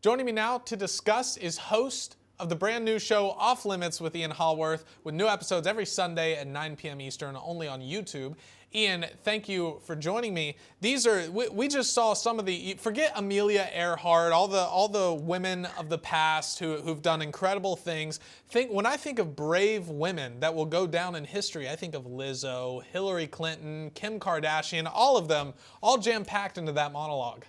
Joining me now to discuss is host of the brand new show Off Limits with Ian Haworth, with new episodes every Sunday at 9 p.m. Eastern, only on YouTube. Ian, thank you for joining me. We just saw some of the, forget Amelia Earhart, all the women of the past who've done incredible things. When I think of brave women that will go down in history, I think of Lizzo, Hillary Clinton, Kim Kardashian, all of them, all jam-packed into that monologue.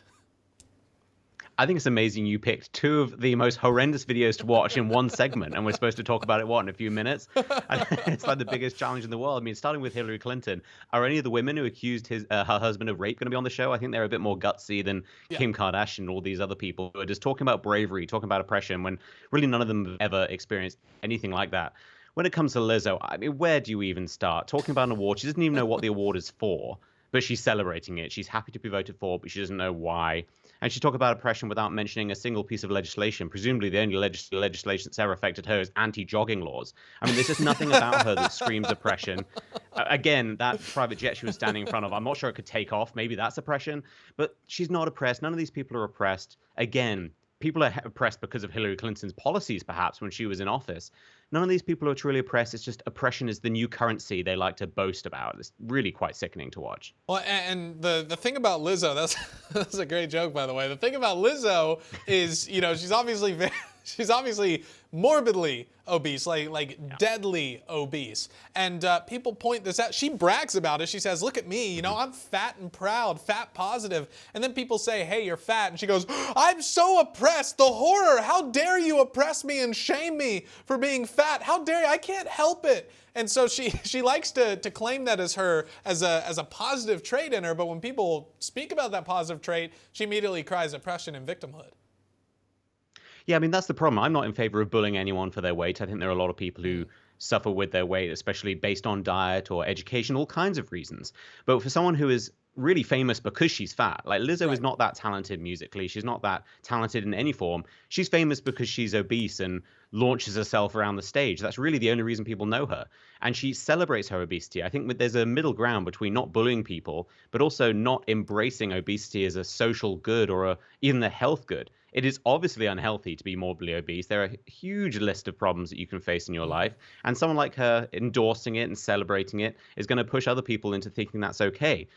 I think it's amazing you picked two of the most horrendous videos to watch in one segment, and we're supposed to talk about it, in a few minutes? It's like the biggest challenge in the world. I mean, starting with Hillary Clinton, are any of the women who accused her husband of rape going to be on the show? I think they're a bit more gutsy than Kim Kardashian and all these other people who are just talking about bravery, talking about oppression, when really none of them have ever experienced anything like that. When it comes to Lizzo, I mean, where do you even start? Talking about an award, she doesn't even know what the award is for, but she's celebrating it. She's happy to be voted for, but she doesn't know why. And she talked about oppression without mentioning a single piece of legislation. Presumably, the only legislation that's ever affected her is anti-jogging laws. I mean, there's just nothing about her that screams oppression. Again, that private jet she was standing in front of, I'm not sure it could take off. Maybe that's oppression. But she's not oppressed. None of these people are oppressed. Again, people are oppressed because of Hillary Clinton's policies, perhaps, when she was in office. None of these people are truly oppressed. It's just oppression is the new currency they like to boast about. It's really quite sickening to watch. Well, and the thing about Lizzo, that's a great joke, by the way. The thing about Lizzo is, she's obviously morbidly obese, deadly obese. And people point this out. She brags about it. She says, look at me, I'm fat and proud, fat positive. And then people say, hey, you're fat. And she goes, I'm so oppressed. The horror. How dare you oppress me and shame me for being fat? How dare you? I can't help it. And so she likes to claim that as a positive trait in her. But when people speak about that positive trait, she immediately cries oppression and victimhood. Yeah, I mean, that's the problem. I'm not in favor of bullying anyone for their weight. I think there are a lot of people who suffer with their weight, especially based on diet or education, all kinds of reasons. But for someone who is really famous because she's fat, like Lizzo is not that talented musically. She's not that talented in any form. She's famous because she's obese and launches herself around the stage. That's really the only reason people know her. And she celebrates her obesity. I think there's a middle ground between not bullying people, but also not embracing obesity as a social good or even a health good. It is obviously unhealthy to be morbidly obese. There are a huge list of problems that you can face in your life. And someone like her endorsing it and celebrating it is going to push other people into thinking that's okay.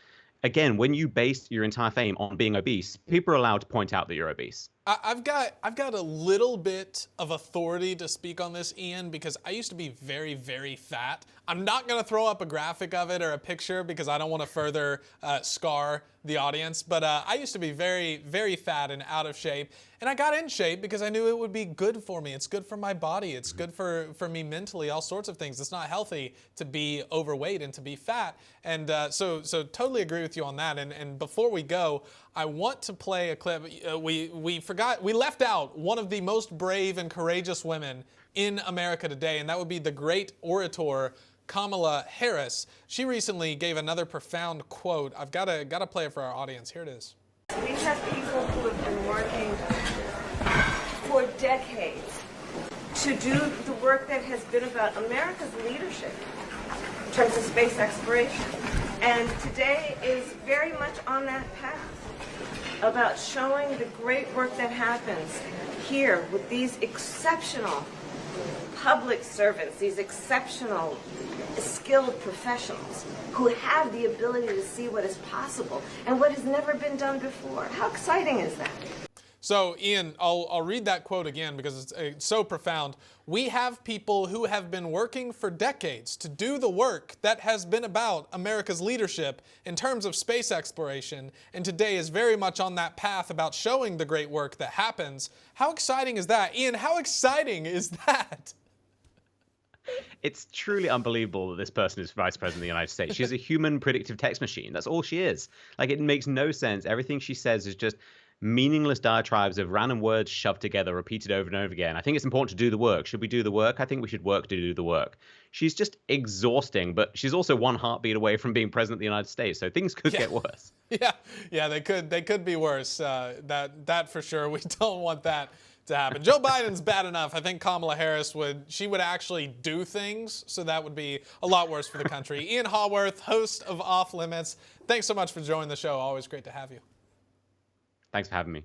Again, when you base your entire fame on being obese, people are allowed to point out that you're obese. I've got a little bit of authority to speak on this, Ian, because I used to be very, very fat. I'm not going to throw up a graphic of it or a picture because I don't want to further scar the audience. But I used to be very, very fat and out of shape. And I got in shape because I knew it would be good for me. It's good for my body. It's good for me mentally, all sorts of things. It's not healthy to be overweight and to be fat. And so totally agree with you on that. And before we go, I want to play a clip. We left out one of the most brave and courageous women in America today, and that would be the great orator Kamala Harris. She recently gave another profound quote. I've got to play it for our audience. Here it is. We have people who have been working for decades to do the work that has been about America's leadership in terms of space exploration. And today is very much on that path, about showing the great work that happens here with these exceptional public servants, these exceptional skilled professionals who have the ability to see what is possible and what has never been done before. How exciting is that? So, Ian, I'll read that quote again because it's so profound. We have people who have been working for decades to do the work that has been about America's leadership in terms of space exploration, and today is very much on that path about showing the great work that happens. How exciting is that? Ian, how exciting is that? It's truly unbelievable that this person is vice president of the United States. She's a human predictive text machine. That's all she is. Like, it makes no sense. Everything she says is just meaningless diatribes of random words shoved together, repeated over and over again. I think it's important to do the work. Should we do the work? I think we should work to do the work. She's just exhausting, but she's also one heartbeat away from being president of the United States, so things could get worse. Yeah, they could be worse. That for sure. We don't want that to happen. Joe Biden's bad enough. I think Kamala Harris would actually do things, so that would be a lot worse for the country. Ian Haworth, host of Off Limits. Thanks so much for joining the show. Always great to have you. Thanks for having me.